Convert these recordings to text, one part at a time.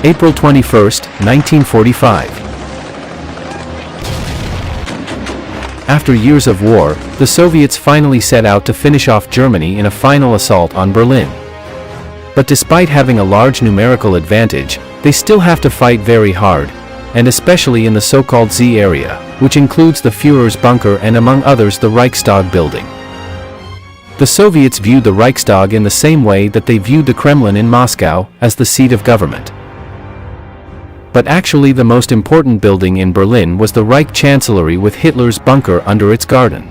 April 21, 1945. After years of war, the Soviets finally set out to finish off Germany in a final assault on Berlin. But despite having a large numerical advantage, they still have to fight very hard, and especially in the so-called Z area, which includes the Führer's bunker and among others the Reichstag building. The Soviets viewed the Reichstag in the same way that they viewed the Kremlin in Moscow, as the seat of government. But actually the most important building in Berlin was the Reich Chancellery with Hitler's bunker under its garden.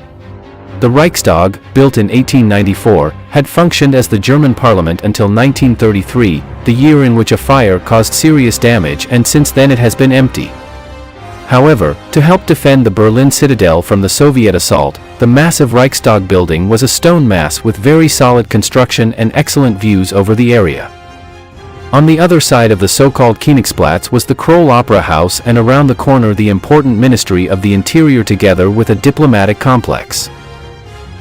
The Reichstag, built in 1894, had functioned as the German parliament until 1933, the year in which a fire caused serious damage, and since then it has been empty. However, to help defend the Berlin citadel from the Soviet assault, the massive Reichstag building was a stone mass with very solid construction and excellent views over the area. On the other side of the so-called Königsplatz was the Kroll Opera House, and around the corner the important Ministry of the Interior together with a diplomatic complex.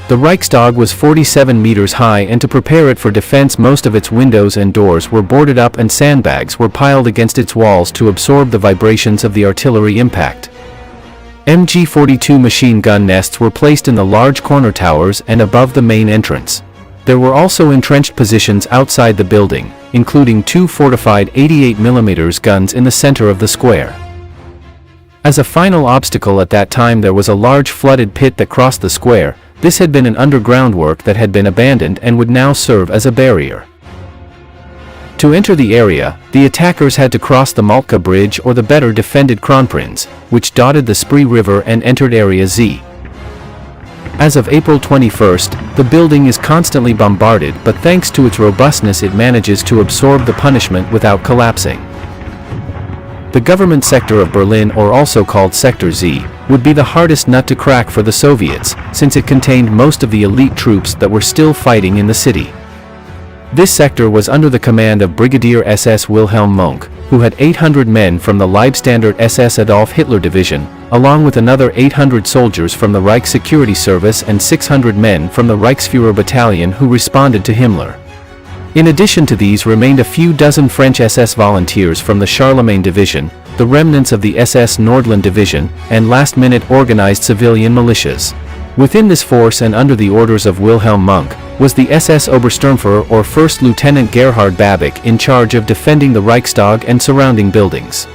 The Reichstag was 47 meters high, and to prepare it for defense most of its windows and doors were boarded up and sandbags were piled against its walls to absorb the vibrations of the artillery impact. MG-42 machine gun nests were placed in the large corner towers and above the main entrance. There were also entrenched positions outside the building, including two fortified 88mm guns in the center of the square. As a final obstacle at that time there was a large flooded pit that crossed the square. This had been an underground work that had been abandoned and would now serve as a barrier. To enter the area, the attackers had to cross the Maltka Bridge or the better defended Kronprinz, which dotted the Spree River, and entered Area Z. As of April 21, the building is constantly bombarded, but thanks to its robustness it manages to absorb the punishment without collapsing. The government sector of Berlin, or also called Sector Z, would be the hardest nut to crack for the Soviets, since it contained most of the elite troops that were still fighting in the city. This sector was under the command of Brigadier SS Wilhelm Mohnke, who had 800 men from the Leibstandard SS Adolf Hitler Division, along with another 800 soldiers from the Reich Security Service and 600 men from the Reichsführer Battalion who responded to Himmler. In addition to these remained a few dozen French SS volunteers from the Charlemagne Division, the remnants of the SS Nordland Division, and last-minute organized civilian militias. Within this force, and under the orders of Wilhelm Mohnke, was the SS Obersturmführer or First Lieutenant Gerhard Babik, in charge of defending the Reichstag and surrounding buildings.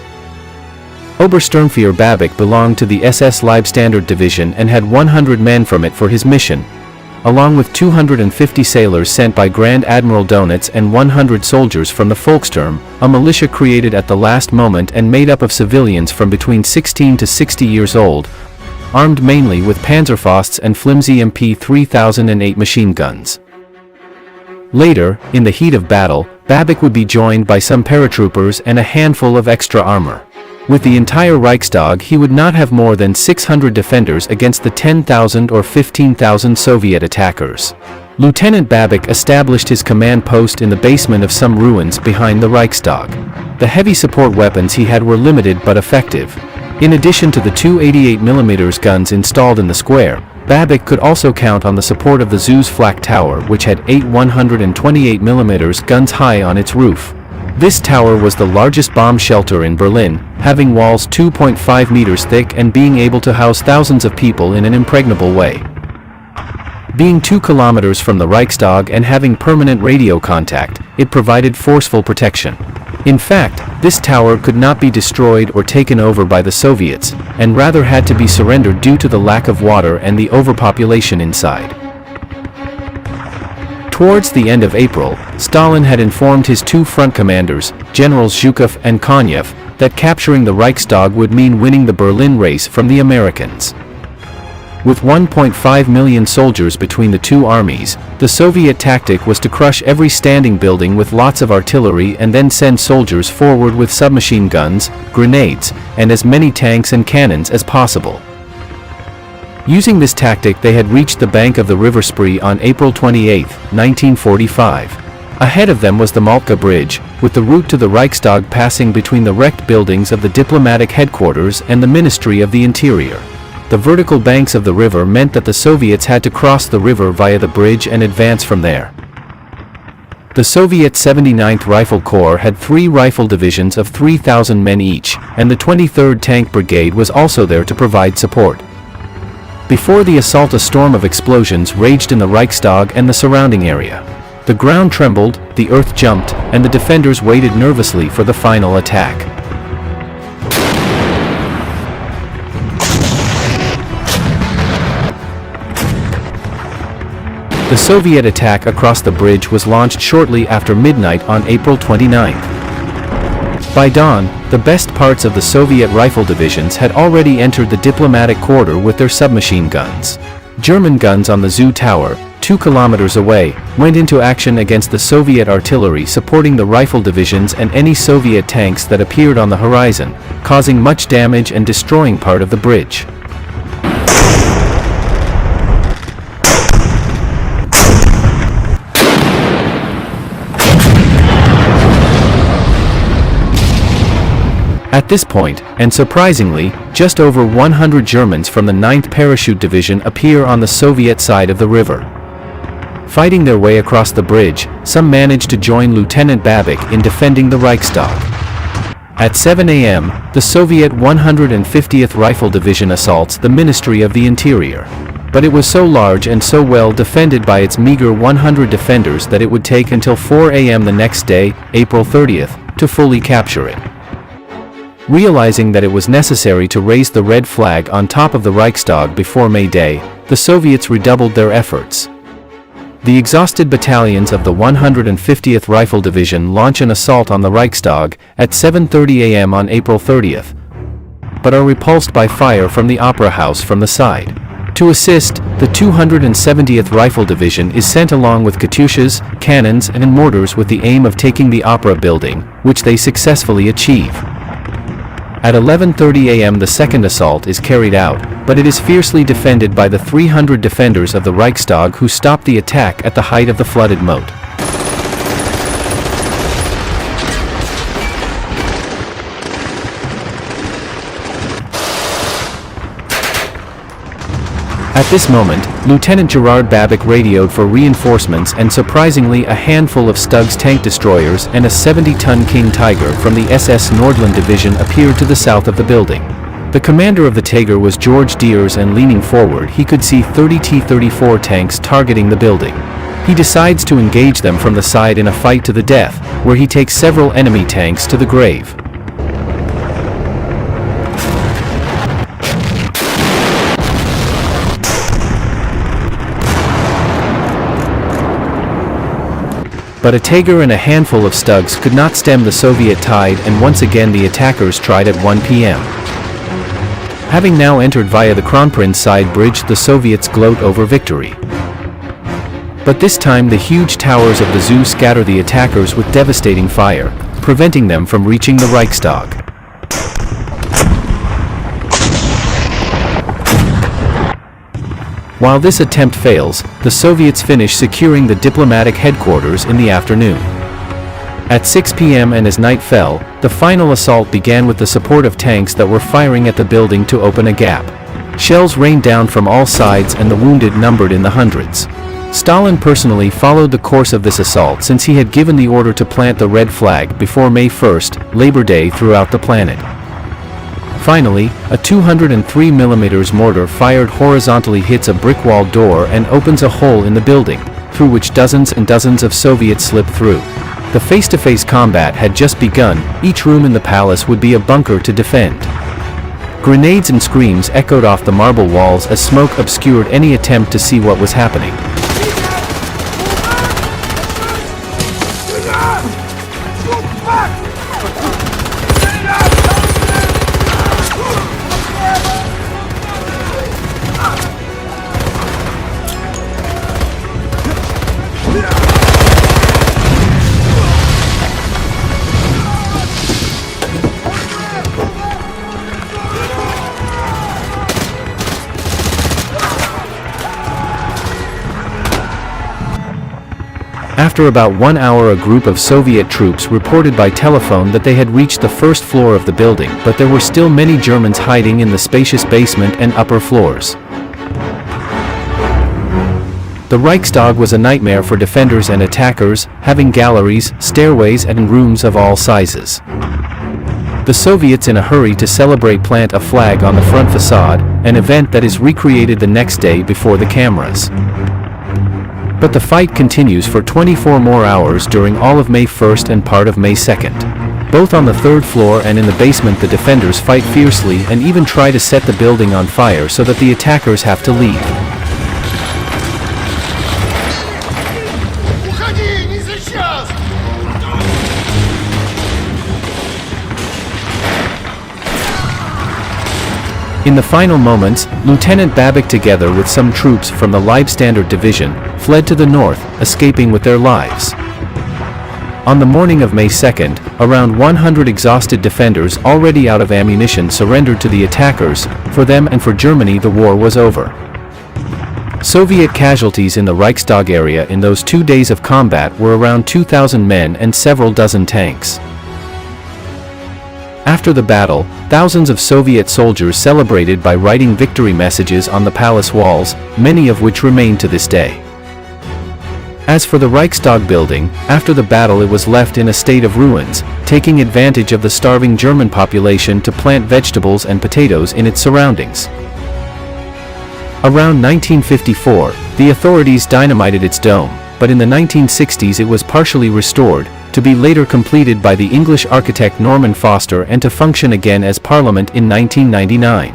Obersturmführer Babik belonged to the SS Leibstandard Division and had 100 men from it for his mission, along with 250 sailors sent by Grand Admiral Dönitz and 100 soldiers from the Volkssturm, a militia created at the last moment and made up of civilians from between 16 to 60 years old, armed mainly with Panzerfausts and flimsy MP 3008 machine guns. Later, in the heat of battle, Babik would be joined by some paratroopers and a handful of extra armor. With the entire Reichstag he would not have more than 600 defenders against the 10,000 or 15,000 Soviet attackers. Lieutenant Babik established his command post in the basement of some ruins behind the Reichstag. The heavy support weapons he had were limited but effective. In addition to the two 88mm guns installed in the square, Babik could also count on the support of the Zoo's flak tower, which had 8 128mm guns high on its roof. This tower was the largest bomb shelter in Berlin, having walls 2.5 meters thick and being able to house thousands of people in an impregnable way. Being 2 kilometers from the Reichstag and having permanent radio contact, it provided forceful protection. In fact, this tower could not be destroyed or taken over by the Soviets, and rather had to be surrendered due to the lack of water and the overpopulation inside. Towards the end of April, Stalin had informed his two front commanders, Generals Zhukov and Konev, that capturing the Reichstag would mean winning the Berlin race from the Americans. With 1.5 million soldiers between the two armies, the Soviet tactic was to crush every standing building with lots of artillery and then send soldiers forward with submachine guns, grenades, and as many tanks and cannons as possible. Using this tactic they had reached the bank of the River Spree on April 28, 1945. Ahead of them was the Maltka Bridge, with the route to the Reichstag passing between the wrecked buildings of the diplomatic headquarters and the Ministry of the Interior. The vertical banks of the river meant that the Soviets had to cross the river via the bridge and advance from there. The Soviet 79th Rifle Corps had 3 rifle divisions of 3,000 men each, and the 23rd Tank Brigade was also there to provide support. Before the assault, a storm of explosions raged in the Reichstag and the surrounding area. The ground trembled, the earth jumped, and the defenders waited nervously for the final attack. The Soviet attack across the bridge was launched shortly after midnight on April 29. By dawn, the best parts of the Soviet rifle divisions had already entered the diplomatic corridor with their submachine guns. German guns on the Zoo Tower, 2 kilometers away, went into action against the Soviet artillery supporting the rifle divisions and any Soviet tanks that appeared on the horizon, causing much damage and destroying part of the bridge. At this point, and surprisingly, just over 100 Germans from the 9th Parachute Division appear on the Soviet side of the river. Fighting their way across the bridge, some managed to join Lieutenant Babik in defending the Reichstag. At 7 a.m., the Soviet 150th Rifle Division assaults the Ministry of the Interior. But it was so large and so well defended by its meager 100 defenders that it would take until 4 a.m. the next day, April 30th, to fully capture it. Realizing that it was necessary to raise the red flag on top of the Reichstag before May Day, the Soviets redoubled their efforts. The exhausted battalions of the 150th Rifle Division launch an assault on the Reichstag at 7:30 a.m. on April 30th, but are repulsed by fire from the Opera House from the side. To assist, the 270th Rifle Division is sent along with Katyushas, cannons, and mortars with the aim of taking the Opera building, which they successfully achieve. At 11:30 a.m. the second assault is carried out, but it is fiercely defended by the 300 defenders of the Reichstag who stop the attack at the height of the flooded moat. At this moment, Lieutenant Gerard Babik radioed for reinforcements, and surprisingly a handful of Stug's tank destroyers and a 70-ton King Tiger from the SS Nordland Division appeared to the south of the building. The commander of the Tiger was George Deers, and leaning forward he could see 30 T-34 tanks targeting the building. He decides to engage them from the side in a fight to the death, where he takes several enemy tanks to the grave. But a Tiger and a handful of Stugs could not stem the Soviet tide, and once again the attackers tried at 1 p.m. Having now entered via the Kronprinz side bridge, the Soviets gloat over victory. But this time the huge towers of the zoo scatter the attackers with devastating fire, preventing them from reaching the Reichstag. While this attempt fails, the Soviets finish securing the diplomatic headquarters in the afternoon. At 6 p.m. and as night fell, the final assault began with the support of tanks that were firing at the building to open a gap. Shells rained down from all sides and the wounded numbered in the hundreds. Stalin personally followed the course of this assault since he had given the order to plant the red flag before May 1st, Labor Day, throughout the planet. Finally, a 203mm mortar fired horizontally hits a brick-walled door and opens a hole in the building, through which dozens and dozens of Soviets slip through. The face-to-face combat had just begun. Each room in the palace would be a bunker to defend. Grenades and screams echoed off the marble walls as smoke obscured any attempt to see what was happening. After about 1 hour, a group of Soviet troops reported by telephone that they had reached the first floor of the building, but there were still many Germans hiding in the spacious basement and upper floors. The Reichstag was a nightmare for defenders and attackers, having galleries, stairways and rooms of all sizes. The Soviets in a hurry to celebrate plant a flag on the front facade, an event that is recreated the next day before the cameras. But the fight continues for 24 more hours during all of May 1st and part of May 2nd. Both on the third floor and in the basement the defenders fight fiercely and even try to set the building on fire so that the attackers have to leave. In the final moments, Lieutenant Babic together with some troops from the Leibstandard Division, fled to the north, escaping with their lives. On the morning of May 2nd, around 100 exhausted defenders already out of ammunition surrendered to the attackers. For them and for Germany the war was over. Soviet casualties in the Reichstag area in those 2 days of combat were around 2,000 men and several dozen tanks. After the battle, thousands of Soviet soldiers celebrated by writing victory messages on the palace walls, many of which remain to this day. As for the Reichstag building, after the battle it was left in a state of ruins, taking advantage of the starving German population to plant vegetables and potatoes in its surroundings. Around 1954, the authorities dynamited its dome, but in the 1960s it was partially restored, to be later completed by the English architect Norman Foster and to function again as Parliament in 1999.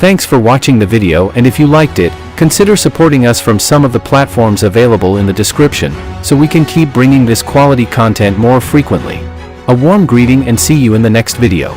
Thanks for watching the video, and if you liked it, consider supporting us from some of the platforms available in the description, so we can keep bringing this quality content more frequently. A warm greeting and see you in the next video.